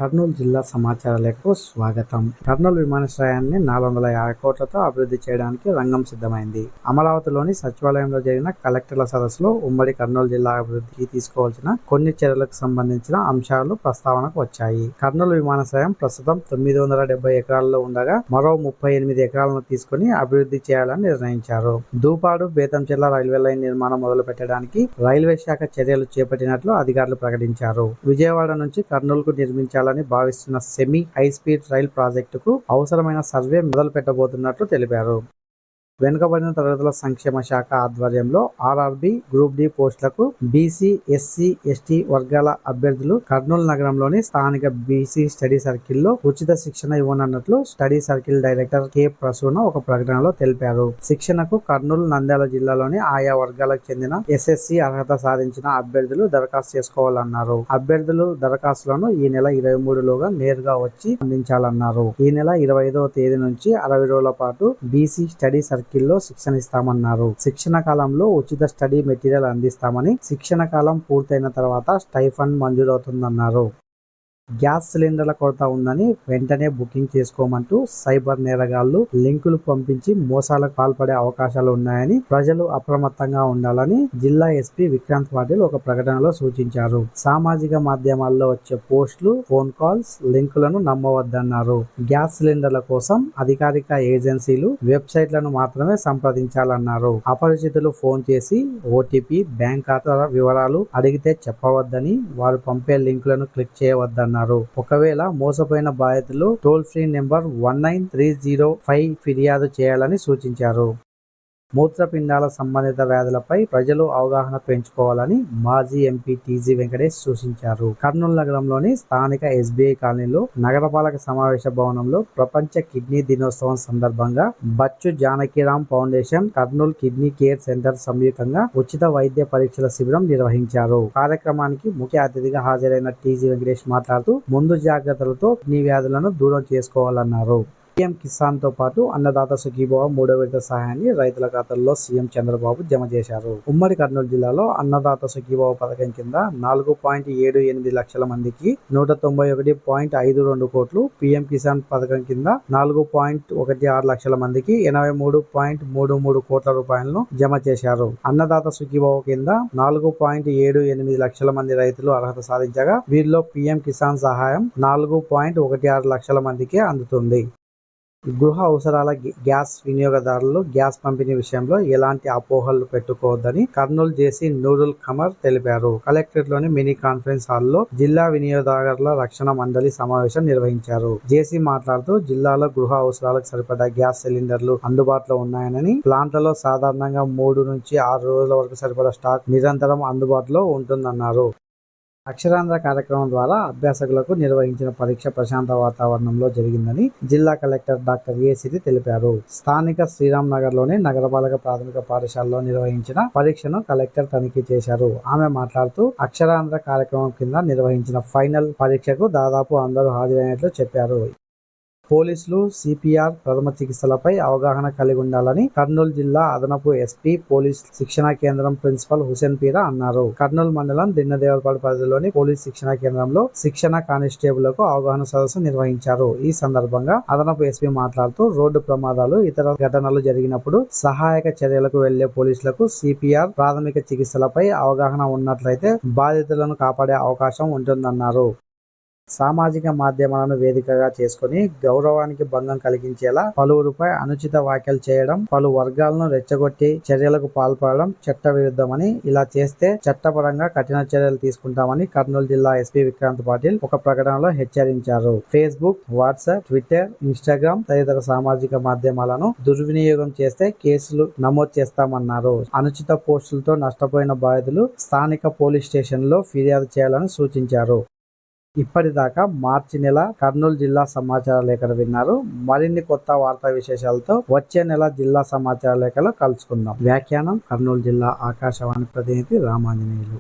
కర్నూలు జిల్లా సమాచార లేఖకు స్వాగతం. కర్నూలు విమానాశ్రయాన్ని 450 కోట్లతో అభివృద్ధి చేయడానికి రంగం సిద్ధమైంది. అమరావతిలోని సచివాలయంలో జరిగిన కలెక్టర్ల సదస్సులో ఉమ్మడి కర్నూలు జిల్లా అభివృద్ధికి తీసుకోవాల్సిన కొన్ని చర్యలకు సంబంధించిన అంశాలు ప్రస్తావనకు వచ్చాయి. కర్నూలు విమానాశ్రయం ప్రస్తుతం 970 ఎకరాల్లో ఉండగా మరో 38 ఎకరాలను తీసుకుని అభివృద్ధి చేయాలని నిర్ణయించారు. దూపాడు బేతంచెర్ల రైల్వే లైన్ నిర్మాణం మొదలు పెట్టడానికి రైల్వే శాఖ చర్యలు చేపట్టినట్లు అధికారులు ప్రకటించారు. విజయవాడ నుంచి కర్నూలుకు నిర్మించాలని భావిస్తున్న సెమీ హైస్పీడ్ రైల్ ప్రాజెక్టుకు అవసరమైన సర్వే మొదలు పెట్టబోతున్నట్లు తెలిపారు. వెనుకబడిన తరగతుల సంక్షేమ శాఖ ఆధ్వర్యంలో ఆర్ఆర్బీ గ్రూప్ డి పోస్టులకు బీసీ, ఎస్సీ, ఎస్టీ వర్గాల అభ్యర్థులు కర్నూలు నగరంలోని స్థానిక బీసీ స్టడీ సర్కిల్లో ఉచిత శిక్షణ ఇవ్వనున్నట్లు study circle director K Prasuna ఒక ప్రకటనలో తెలిపారు. శిక్షణకు కర్నూలు, నంద్యాల జిల్లాలోని ఆయా వర్గాలకు చెందిన ఎస్ఎస్సీ అర్హత సాధించిన అభ్యర్థులు దరఖాస్తు చేసుకోవాలన్నారు. అభ్యర్థులు దరఖాస్తులను ఈ నెల 23లోగా నేరుగా వచ్చి అందించాలన్నారు. ఈ నెల 25వ తేదీ నుంచి 60 రోజుల పాటు బీసీ స్టడీ సర్కిల్లో శిక్షణ ఇస్తామన్నారు. శిక్షణ కాలంలో ఉచిత స్టడీ మెటీరియల్ అందిస్తామని, శిక్షణ కాలం పూర్తయిన తర్వాత స్టైఫండ్ మంజూరవుతుందన్నారు. గ్యాస్ సిలిండర్ల కొరత ఉందని వెంటనే బుకింగ్ చేసుకోమంటూ సైబర్ నేరగాళ్లు లింకులు పంపించి మోసాలకు పాల్పడే అవకాశాలు ఉన్నాయని ప్రజలు అప్రమత్తంగా ఉండాలని జిల్లా ఎస్పీ విక్రాంత్ పాటిల్ ఒక ప్రకటనలో సూచించారు. సామాజిక మాధ్యమాల్లో వచ్చే పోస్టులు, ఫోన్ కాల్స్, లింకులను నమ్మవద్దన్నారు. గ్యాస్ సిలిండర్ల కోసం అధికారిక ఏజెన్సీలు, వెబ్సైట్లను మాత్రమే సంప్రదించాలన్నారు. అపరిచితులు ఫోన్ చేసి ఓటీపీ, బ్యాంక్ ఖాతా వివరాలు అడిగితే చెప్పవద్దని, వారు పంపే లింకులను క్లిక్ చేయవద్దన్నారు. ఒకవేళ మోసపోయిన బాధితులు టోల్ ఫ్రీ నెంబర్ 19305 ఫిర్యాదు చేయాలని సూచించారు. మూత్రపిండాల సంబంధిత వ్యాధులపై ప్రజలు అవగాహన పెంచుకోవాలని మాజీ ఎంపీ టీజీ వెంకటేష్ సూచించారు. కర్నూలు నగరంలోని స్థానిక ఎస్బీఐ కాలనీలో నగరపాలక సమావేశ భవనంలో ప్రపంచ కిడ్నీ దినోత్సవం సందర్భంగా Bachchu Janakiram foundation, Kurnool kidney care centre సంయుక్తంగా ఉచిత వైద్య పరీక్షల శిబిరం నిర్వహించారు. కార్యక్రమానికి ముఖ్య అతిథిగా హాజరైన టీజీ వెంకటేష్ మాట్లాడుతూ ముందు జాగ్రత్తలతో కిడ్నీ వ్యాధులను దూరం చేసుకోవాలన్నారు. పీఎం కిసాన్ తో పాటు అన్నదాత సుఖీభవ 3వ విడత సహాయాన్ని రైతుల ఖాతాల్లో సీఎం చంద్రబాబు జమ చేశారు. ఉమ్మడి కర్నూలు జిల్లాలో అన్నదాత సుఖీభవ పథకం కింద 4.78 లక్షల మందికి 191.52 కోట్లు, పీఎం కిసాన్ పథకం కింద 4.16 లక్షల మందికి 83.33 కోట్ల రూపాయలను జమ చేశారు. అన్నదాత సుఖీభవ కింద 4.78 లక్షల మంది రైతులు అర్హత సాధించగా వీరిలో పీఎం కిసాన్ సహాయం 4.16 లక్షల మందికి అందుతుంది. గృహ అవసరాల గ్యాస్ వినియోగదారులు గ్యాస్ పంపిణీ విషయంలో ఎలాంటి అపోహలు పెట్టుకోవద్దని కర్నూలు జేసీ నూరుల్ ఖమర్ తెలిపారు. కలెక్టరేట్లోని మినీ కాన్ఫరెన్స్ హాల్లో జిల్లా వినియోగదారుల రక్షణ మండలి సమావేశం నిర్వహించారు. జేసీ మాట్లాడుతూ జిల్లాలో గృహ అవసరాలకు సరిపడా గ్యాస్ సిలిండర్లు అందుబాటులో ఉన్నాయని, ప్లాంట్లలో సాధారణంగా 3 నుంచి 6 రోజుల వరకు సరిపడా స్టాక్ నిరంతరం అందుబాటులో ఉంటుందన్నారు. అక్షరాంధ్ర కార్యక్రమం ద్వారా అభ్యాసకులకు నిర్వహించిన పరీక్ష ప్రశాంత వాతావరణంలో జరిగిందని జిల్లా కలెక్టర్ డాక్టర్ ఏ సిరి తెలిపారు. స్థానిక శ్రీరామ్ నగర్లోని నగరపాలక ప్రాథమిక పాఠశాలలో నిర్వహించిన పరీక్షను కలెక్టర్ తనిఖీ చేశారు. ఆమె మాట్లాడుతూ అక్షరాంధ్ర కార్యక్రమం కింద నిర్వహించిన ఫైనల్ పరీక్షకు దాదాపు అందరూ హాజరైనట్లు చెప్పారు. పోలీసులు సిపిఆర్, ప్రథమ చికిత్సలపై అవగాహన కలిగి ఉండాలని కర్నూలు జిల్లా అదనపు ఎస్పీ పోలీస్ శిక్షణా కేంద్రం ప్రిన్సిపల్ హుసేన్ పీరా అన్నారు. కర్నూలు మండలం దిన్నదేవరపాడు పరిధిలోని పోలీస్ శిక్షణా కేంద్రంలో శిక్షణ కానిస్టేబుళ్లకు అవగాహన సదస్సు నిర్వహించారు. ఈ సందర్భంగా అదనపు ఎస్పీ మాట్లాడుతూ రోడ్డు ప్రమాదాలు, ఇతర ఘటనలు జరిగినప్పుడు సహాయక చర్యలకు వెళ్లే పోలీసులకు సిపిఆర్, ప్రాథమిక చికిత్సలపై అవగాహన ఉన్నట్లయితే బాధితులను కాపాడే అవకాశం ఉంటుందన్నారు. సామాజిక మాధ్యమాలను వేదికగా చేసుకుని గౌరవానికి భంగం కలిగించేలా పలువురుపై అనుచిత వ్యాఖ్యలు చేయడం, పలు వర్గాలను రెచ్చగొట్టి చర్యలకు పాల్పడడం చట్ట విరుద్ధమని, ఇలా చేస్తే చట్టపరంగా కఠిన చర్యలు తీసుకుంటామని కర్నూలు జిల్లా ఎస్పీ విక్రాంత్ పాటిల్ ఒక ప్రకటనలో హెచ్చరించారు. ఫేస్బుక్, వాట్సాప్, ట్విట్టర్, ఇన్స్టాగ్రామ్ తదితర సామాజిక మాధ్యమాలను దుర్వినియోగం చేస్తే కేసులు నమోదు చేస్తామన్నారు. అనుచిత పోస్టులతో నష్టపోయిన బాధితులు స్థానిక పోలీస్ స్టేషన్లో ఫిర్యాదు చేయాలని సూచించారు. ఇప్పటిదాకా మార్చి నెల కర్నూలు జిల్లా సమాచార లేఖలు విన్నారు. మరిన్ని కొత్త వార్తా విశేషాలతో వచ్చే నెల జిల్లా సమాచార లేఖలో కలుసుకుందాం. వ్యాఖ్యానం కర్నూలు జిల్లా ఆకాశవాణి ప్రతినిధి రామాంజనేయులు.